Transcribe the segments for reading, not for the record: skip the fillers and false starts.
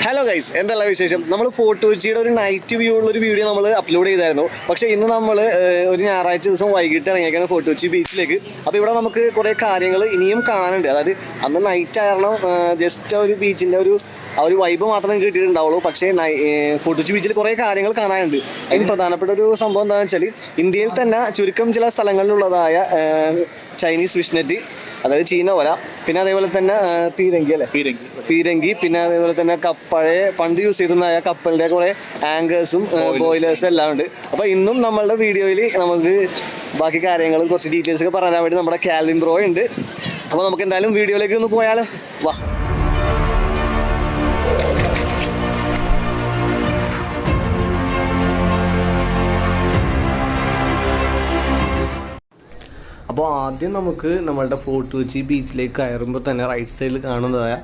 Hello guys, എന്തെല്ലാം വിശേഷം? നമ്മൾ ഫോർട്ട് കൊച്ചിയുടെ ഒരു നൈറ്റ് വ്യൂ ഉള്ള ഒരു വീഡിയോ നമ്മൾ അപ്ലോഡ് ചെയ്തായിരുന്നു. പക്ഷേ ഇന്ന് നമ്മൾ ഒരു ഞായറാഴ്ച ദിവസം വൈകിട്ട് ഇറങ്ങിയേക്കാണ് ഫോർട്ട് കൊച്ചി ബീച്ചിലേക്ക്. അപ്പോൾ ഇവിടെ നമുക്ക് കുറേ കാര്യങ്ങൾ ഇനിയും കാണാനുണ്ട്. അതായത് അന്ന് നൈറ്റ് ആയിരുന്നു, ജസ്റ്റ് ഒരു ബീച്ചിൻ്റെ ഒരു വൈബ് മാത്രമേ കിട്ടിയിട്ടുണ്ടാവുള്ളൂ. പക്ഷേ ഫോർട്ട് കൊച്ചി ബീച്ചിൽ കുറേ കാര്യങ്ങൾ കാണാനുണ്ട്. അതിന് പ്രധാനപ്പെട്ട ഒരു സംഭവം എന്താണെന്ന് വെച്ചാൽ, ഇന്ത്യയിൽ തന്നെ ചുരുക്കം ചില സ്ഥലങ്ങളിലുള്ളതായ ചൈനീസ് ഫിഷ്നെറ്റ്, അതായത് ചീന വല, പിന്നെ അതേപോലെ തന്നെ പീരങ്കി, പിന്നെ അതേപോലെ തന്നെ പണ്ട് യൂസ് ചെയ്തിരുന്ന കപ്പലിൻ്റെ കുറേ ആങ്കേഴ്സും ബോയിലേഴ്സും എല്ലാം ഉണ്ട്. അപ്പോൾ ഇന്നും നമ്മളുടെ വീഡിയോയിൽ നമുക്ക് ബാക്കി കാര്യങ്ങളും കുറച്ച് ഡീറ്റെയിൽസ് ഒക്കെ പറയാൻ വേണ്ടി നമ്മുടെ കാൽവിൻ ബ്രോ ഉണ്ട്. അപ്പോൾ നമുക്ക് എന്തായാലും വീഡിയോയിലേക്ക് ഒന്ന് പോയാലോ, വാ. അപ്പോൾ ആദ്യം നമുക്ക് നമ്മളുടെ ഫോർട്ട് കൊച്ചി ബീച്ചിലേക്ക് കയറുമ്പോൾ തന്നെ റൈറ്റ് സൈഡിൽ കാണുന്നതായ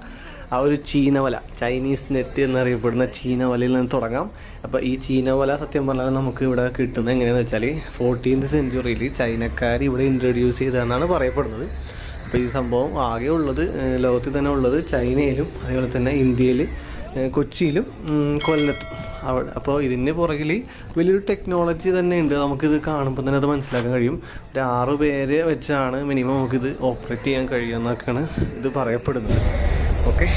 ആ ഒരു ചീനവല, ചൈനീസ് നെറ്റ് എന്നറിയപ്പെടുന്ന ചീനവലയിൽ നിന്ന് തുടങ്ങാം. അപ്പോൾ ഈ ചീനവല സത്യം പറഞ്ഞാൽ നമുക്ക് ഇവിടെ കിട്ടുന്നത് എങ്ങനെയാണെന്ന് വെച്ചാൽ 14th സെഞ്ച്വറിയിൽ ചൈനക്കാർ ഇവിടെ ഇൻട്രൊഡ്യൂസ് ചെയ്തതെന്നാണ് പറയപ്പെടുന്നത്. അപ്പോൾ ഈ സംഭവം ആകെ ഉള്ളത്, ലോകത്തിൽ തന്നെ ഉള്ളത് ചൈനയിലും അതേപോലെ തന്നെ ഇന്ത്യയിൽ കൊച്ചിയിലും കൊല്ലത്തും അവിടെ. അപ്പോൾ ഇതിന് പുറകിൽ വലിയൊരു ടെക്നോളജി തന്നെ ഉണ്ട്. നമുക്കിത് കാണുമ്പോൾ തന്നെ അത് മനസ്സിലാക്കാൻ കഴിയും. ഒരു 6 പേര് വെച്ചാണ് മിനിമം നമുക്കിത് ഓപ്പറേറ്റ് ചെയ്യാൻ കഴിയുമെന്നൊക്കെയാണ് ഇത് പറയപ്പെടുന്നത്. ഓക്കെ,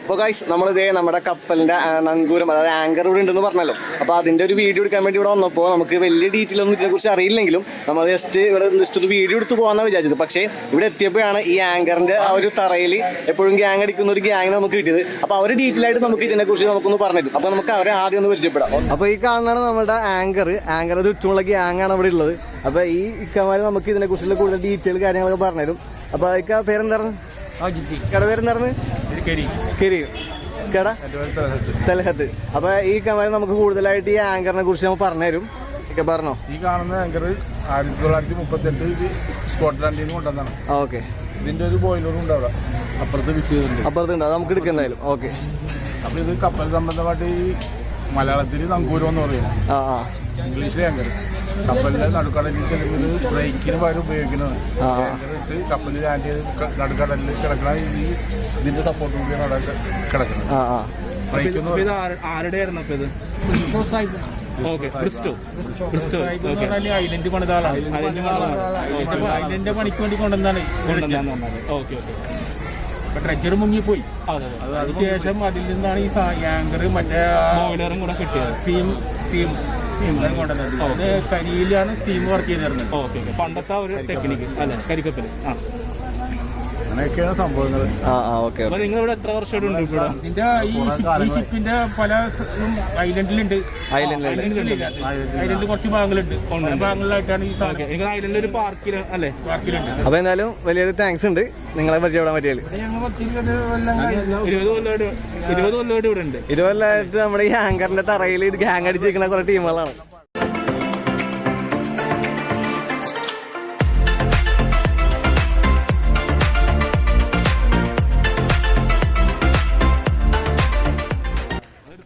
അപ്പോൾ ഗൈസ്, നമ്മളിതേ നമ്മുടെ കപ്പലിൻ്റെ നങ്കൂരം, അതായത് ആങ്കർ ഇവിടെ ഉണ്ടെന്ന് പറഞ്ഞല്ലോ. അപ്പോൾ അതിൻ്റെ ഒരു വീഡിയോ എടുക്കാൻ വേണ്ടി ഇവിടെ വന്നപ്പോൾ നമുക്ക് വലിയ ഡീറ്റെയിൽ ഒന്നും ഇതിനെക്കുറിച്ച് അറിയില്ലെങ്കിലും നമ്മൾ ജസ്റ്റ് ഒരു വീഡിയോ എടുത്ത് പോകാമെന്നാണ് വിചാരിച്ചത്. പക്ഷേ ഇവിടെ എത്തിയപ്പോഴാണ് ഈ ആങ്കറിൻ്റെ ആ ഒരു തറയിൽ എപ്പോഴും ഗ്യാങ് അടിക്കുന്ന ഒരു ഗ്യാങ്ങിനെ നമുക്ക് കിട്ടിയത്. അപ്പോൾ അവർ ഡീറ്റെയിൽ ആയിട്ട് നമുക്ക് ഇതിനെക്കുറിച്ച് നമുക്കൊന്ന് പറഞ്ഞു തരും. അപ്പോൾ നമുക്ക് അവരെ ആദ്യം ഒന്ന് പരിചയപ്പെടാം. അപ്പോൾ ഈ കാണുന്നതാണ് നമ്മുടെ ആങ്കർ ചുറ്റുമുള്ള ഗ്യാങ്ങാണ് ഇവിടെ ഉള്ളത്. അപ്പോൾ ഈ ഇക്കമാർ നമുക്ക് ഇതിനെക്കുറിച്ചുള്ള കൂടുതൽ ഡീറ്റെയിൽ കാര്യങ്ങളൊക്കെ പറഞ്ഞു തരും. അപ്പോൾ ഇക്ക പേരെന്തായിരുന്നു? കട പേരെന്തായിരുന്നു? കട തലഹത്ത്. അപ്പൊ ഈ കമാരി നമുക്ക് കൂടുതലായിട്ട് ഈ ആങ്കറിനെ കുറിച്ച് നമുക്ക് പറഞ്ഞുതരും. പറഞ്ഞോ. ഈ കാണുന്ന ആങ്കർ 1938 സ്കോട്ട്ലാൻഡിൽ നിന്ന് കൊണ്ടുവന്നാണ്. ഓക്കെ. ഇതിന്റെ ഒരു ബോയിലറും ഉണ്ട് അവിടെ, അപ്പുറത്തുണ്ട്. അത് നമുക്ക് എടുക്കുന്നതായാലും. ഓക്കെ. അപ്പൊ ഇത് കപ്പൽ സംബന്ധമായിട്ട് ഈ മലയാളത്തിൽ നങ്കൂരം എന്ന് പറയുന്നത്, ഇംഗ്ലീഷിലെ ആങ്കർ. കപ്പലിലെ നടുക്കടലിൽ ചെല്ലുന്നത് ബ്രേക്കിന് പകരം ഉപയോഗിക്കുന്നത്. ഇട്ട് കപ്പലിൽ ലാൻഡ് ചെയ്ത് നടുക്കടലിൽ കിടക്കണ ഈ ഇതിന്റെ സപ്പോർട്ട് കൂടിയാണ് അവിടെ കിടക്കുന്നത്. ഐലൻഡ് പണിത ആളാണ്. ഐലൻഡ് പണിക്ക് വേണ്ടി കൊണ്ടുവന്നാണ്. ഡ്രെഡ്ജർ മുങ്ങിപ്പോയി. അതിനുശേഷം അതിൽ നിന്നാണ് ഈ ആങ്കർ മറ്റേ ബോയിലറും കൂടെ കിട്ടിയത്. സ്റ്റീം കൊണ്ടുവന്നത്. കരിയിലാണ് സ്റ്റീം വർക്ക് ചെയ്തിരുന്നത്. പണ്ടത്തെ ഒരു ടെക്നിക്ക് അല്ലെ, കരിക്കപ്പല്. അങ്ങനെയൊക്കെയാണ് സംഭവങ്ങൾ. നിങ്ങൾ ഇവിടെ എത്ര വർഷമായിട്ട് ഉണ്ട്? ഇതിന്റെ ഈ ഷിപ്പിന്റെ പല ഐലൻഡിലുണ്ട്. ഐലൻഡിൽ കുറച്ച് ഭാഗങ്ങളുണ്ട്. ഭാഗങ്ങളിലായിട്ടാണ് ഈ ഐലൻഡിൽ ഒരു പാർക്കില് അല്ലെ, പാർക്കിലുണ്ട്. അപ്പൊ എന്തായാലും വലിയൊരു താങ്ക്സ് ഉണ്ട് നിങ്ങളെ പരിചയപ്പെടാൻ പറ്റിയാൽ. 20 കൊല്ലമായിട്ട് ഇവിടെ ഉണ്ട്. 20 കൊല്ലമായിട്ട് നമ്മുടെ ഈ ആങ്കറിന്റെ തറയിൽ ഇത് ഗ്യാങ് അടിച്ചിരിക്കുന്ന കുറെ ടീമുകളാണ്.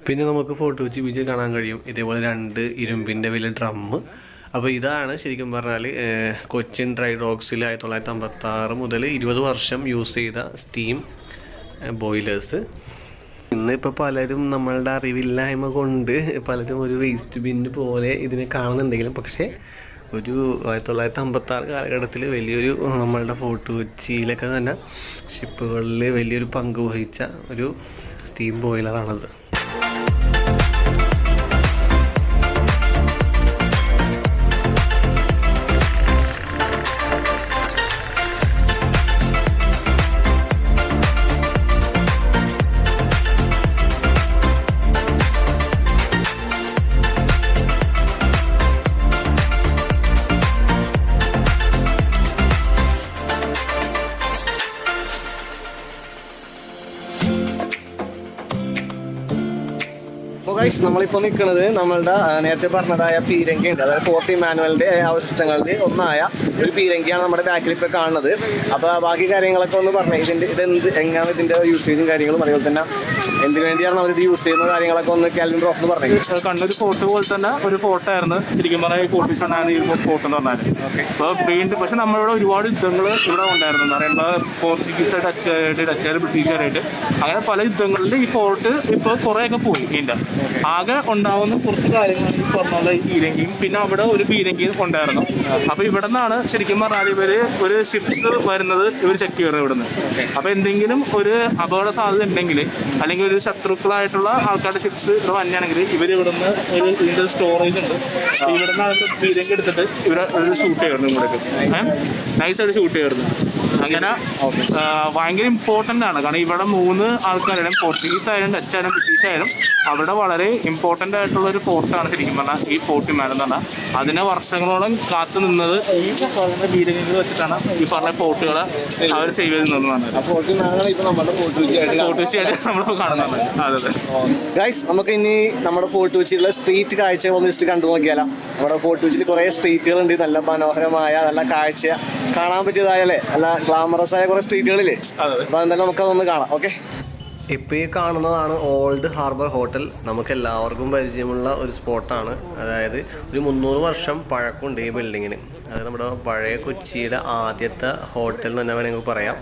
പിന്നെ നമുക്ക് ഫോർട്ട് കൊച്ചി ബീച്ച് കാണാൻ കഴിയും. ഇതേപോലെ 2 ഇരുമ്പിൻ്റെ വലിയ ഡ്രമ്മ്. അപ്പോൾ ഇതാണ് ശരിക്കും പറഞ്ഞാൽ കൊച്ചിൻ ഡ്രൈ ഡോക്സിൽ 1956 മുതൽ 20 വർഷം യൂസ് ചെയ്ത സ്റ്റീം ബോയിലേഴ്സ്. ഇന്നിപ്പോൾ പലരും നമ്മളുടെ അറിവില്ലായ്മ കൊണ്ട് പലരും ഒരു വേസ്റ്റ് ബിന്ന് പോലെ ഇതിനെ കാണുന്നുണ്ടെങ്കിലും, പക്ഷേ ഒരു 1956 കാലഘട്ടത്തിൽ വലിയൊരു നമ്മളുടെ ഫോർട്ട് കൊച്ചിയിലൊക്കെ തന്നെ ഷിപ്പുകളിൽ വലിയൊരു പങ്ക് വഹിച്ച ഒരു സ്റ്റീം ബോയിലറാണത്. ഗൈസ് നമ്മളിപ്പോൾ നിൽക്കുന്നത് നമ്മളുടെ നേരത്തെ പറഞ്ഞതായ പീരങ്കി ഉണ്ട്, അതായത് ഫോർട്ട് ഇമാനുവലിൻ്റെ അവശിഷ്ടങ്ങളുടെ ഒന്നായ ഒരു പീരങ്കിയാണ് നമ്മുടെ ബാക്കിൽ ഇപ്പോൾ കാണുന്നത്. അപ്പോൾ ബാക്കി കാര്യങ്ങളൊക്കെ ഒന്ന് പറഞ്ഞു, എങ്ങനെയാണ് ഇതിൻ്റെ യൂസേജും കാര്യങ്ങളും, അതേപോലെ തന്നെ എന്തിനു വേണ്ടിയാണ് നമ്മളിത് യൂസ് ചെയ്യുന്ന കാര്യങ്ങളൊക്കെ ഒന്ന് കാൽവിൻ ബ്രോഫ് പറഞ്ഞു. കണ്ണൊരു ഫോർട്ട് പോലെ തന്നെ ഒരു ഫോർട്ടായിരുന്നു ശരിക്കും പറഞ്ഞാൽ ഫോർട്ടിഷനാണ് ഈ ഫോർട്ട് എന്ന് പറഞ്ഞാൽ. അപ്പോൾ വീണ്ടും പക്ഷെ നമ്മളിവിടെ ഒരുപാട് യുദ്ധങ്ങൾ ഇവിടെ ഉണ്ടായിരുന്നു എന്ന് പറയുമ്പോൾ പോർച്ചുഗീസായിട്ട് ഡച്ചായിട്ട് ബ്രിട്ടീഷുകാരായിട്ട് അങ്ങനെ പല യുദ്ധങ്ങളിൽ ഈ ഫോർട്ട് ഇപ്പോൾ കുറേയൊക്കെ പോയി. വീണ്ടും ആകെ ഉണ്ടാവുന്ന കുറച്ച് കാര്യങ്ങളാണ് ഈ പറഞ്ഞ ഈ പീരങ്കിയും പിന്നെ അവിടെ ഒരു പീരങ്കിയും ഉണ്ടായിരുന്നു. അപ്പോൾ ഇവിടെ നിന്നാണ് ശരിക്കും പറഞ്ഞാൽ ഇവർ ഒരു ഷിപ്സ് വരുന്നത് ഇവർ ചെക്ക് ചെയ്യുന്നത് ഇവിടെ നിന്ന്. അപ്പോൾ എന്തെങ്കിലും ഒരു അപകട സാധ്യത ഉണ്ടെങ്കിൽ അല്ലെങ്കിൽ ഒരു ശത്രുക്കളായിട്ടുള്ള ആൾക്കാരുടെ ഷിപ്സ് ഇവിടെ വന്നെയാണെങ്കിൽ ഇവർ ഇവിടെ നിന്ന് ഒരു ഇതിൻ്റെ സ്റ്റോറേജ് ഉണ്ട്, ഇവിടെ നിന്നാണ് പീരങ്കി എടുത്തിട്ട് ഇവിടെ ഷൂട്ട് ചെയ്യുന്നു, ഇവിടേക്ക് നൈസായിട്ട് ഷൂട്ട് ചെയ്യുന്നു. അങ്ങനെ ഭയങ്കര ഇമ്പോർട്ടൻ്റ് ആണ്. കാരണം ഇവിടെ 3 ആൾക്കാരായാലും പോർച്ചുഗീസ് ആയാലും ഡച്ച് ആയാലും ബ്രിട്ടീഷ് ആയാലും അവിടെ വളരെ ഇമ്പോർട്ടൻ്റ് ആയിട്ടുള്ള ഒരു ഫോർട്ടാണ് ശരിക്കും പറഞ്ഞാൽ ഈ ഫോർട്ട് ഇമാനുവൽ എന്ന് പറഞ്ഞാൽ. അതിനെ വർഷങ്ങളോളം കാത്തു നിന്നത് ഈ പറഞ്ഞ പീരങ്കികൾ വെച്ചിട്ടാണ് ഈ പറഞ്ഞ ഫോർട്ടുകളെ അവർ സേവ് ചെയ്ത് നിന്നതാണ്. ഫോർട്ട് കൊച്ചിയായിട്ട് നമ്മൾ കാണുന്നത്. അതെ അതെ ഗൈസ്, നമുക്ക് ഇനി നമ്മുടെ ഫോർട്ട് കൊച്ചിയിലുള്ള സ്ട്രീറ്റ് കാഴ്ച ഒന്ന് ജസ്റ്റ് കണ്ടു നോക്കിയാലോ. നമ്മുടെ ഫോർട്ട് കൊച്ചിയിൽ കുറേ സ്ട്രീറ്റുകളുണ്ട്, നല്ല മനോഹരമായ നല്ല കാഴ്ച കാണാൻ പറ്റിയതായല്ലേ, നല്ല ഗ്ലാമറസ് ആയ കുറേ സ്ട്രീറ്റുകളില്ലേ. അപ്പോൾ എന്തായാലും നമുക്കതൊന്ന് കാണാം. ഓക്കെ, ഇപ്പോൾ ഈ കാണുന്നതാണ് ഓൾഡ് ഹാർബർ ഹോട്ടൽ. നമുക്ക് എല്ലാവർക്കും പരിചയമുള്ള ഒരു സ്പോട്ടാണ്. അതായത് ഒരു 300 വർഷം പഴക്കമുണ്ട് ഈ ബിൽഡിങ്ങിന്. അതായത് നമ്മുടെ പഴയ കൊച്ചിയുടെ ആദ്യത്തെ ഹോട്ടൽ എന്ന് തന്നെ വേണമെങ്കിൽ പറയാം.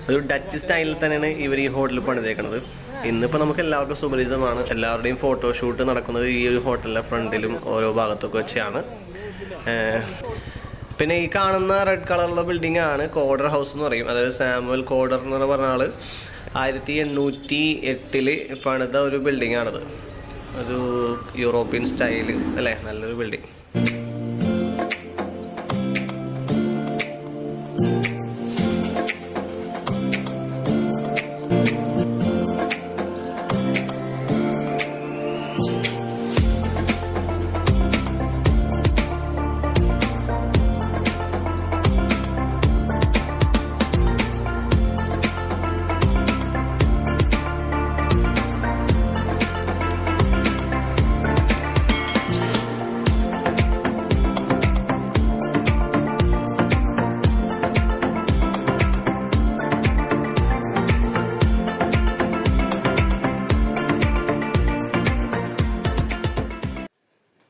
ഒരു ഡച്ച് സ്റ്റൈലിൽ തന്നെയാണ് ഇവർ ഈ ഹോട്ടൽ പണിതേക്കുന്നത്. ഇന്നിപ്പോൾ നമുക്ക് എല്ലാവർക്കും സുപരിചിതമാണ്. എല്ലാവരുടെയും ഫോട്ടോഷൂട്ട് നടക്കുന്നത് ഈ ഒരു ഹോട്ടലിൻ്റെ ഫ്രണ്ടിലും ഓരോ ഭാഗത്തൊക്കെ വെച്ചാണ്. പിന്നെ ഈ കാണുന്ന റെഡ് കളറുള്ള ബിൽഡിംഗ് ആണ് കോഡർ ഹൗസ് എന്ന് പറയും. അതായത് സാമുവൽ കോഡർ എന്ന് പറഞ്ഞ ആൾ 1808 പണിത ഒരു ബിൽഡിംഗ് ആണത്. ഒരു യൂറോപ്യൻ സ്റ്റൈല് അല്ലേ, നല്ലൊരു ബിൽഡിംഗ്.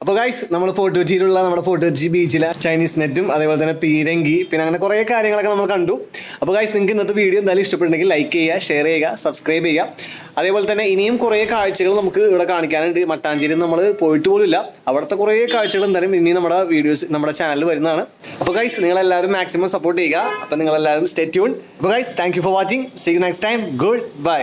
അപ്പോൾ ഗൈസ്, നമ്മൾ ഫോർട്ട് കൊച്ചിയിലുള്ള നമ്മുടെ ഫോർട്ട് കൊച്ചി ബീച്ചിലെ ചൈനീസ് നെറ്റും അതേപോലെ തന്നെ പീരങ്കി പിന്നെ അങ്ങനെ കുറേ കാര്യങ്ങളൊക്കെ നമ്മൾ കണ്ടു. അപ്പോൾ ഗൈസ്, നിങ്ങൾക്ക് ഇന്നത്തെ വീഡിയോ എന്തായാലും ഇഷ്ടപ്പെട്ടുണ്ടെങ്കിൽ ലൈക്ക് ചെയ്യുക, ഷെയർ ചെയ്യുക, സബ്സ്ക്രൈബ് ചെയ്യുക. അതേപോലെ തന്നെ ഇനിയും കുറേ കാഴ്ചകൾ നമുക്ക് ഇവിടെ കാണിക്കാനുണ്ട്. മട്ടാഞ്ചേരി നമ്മൾ പോയിട്ട് പോലുമില്ല, അവിടുത്തെ കുറേ കാഴ്ചകൾ എന്തായാലും ഇനി നമ്മുടെ വീഡിയോസ് നമ്മുടെ ചാനലിൽ വരുന്നതാണ്. അപ്പോൾ ഗൈസ്, നിങ്ങളെല്ലാവരും മാക്സിമം സപ്പോർട്ട് ചെയ്യുക. അപ്പോൾ നിങ്ങളെല്ലാവരും സ്റ്റേ ട്യൂൺ. അപ്പോൾ guys, thank you for watching. See you next time. Good bye.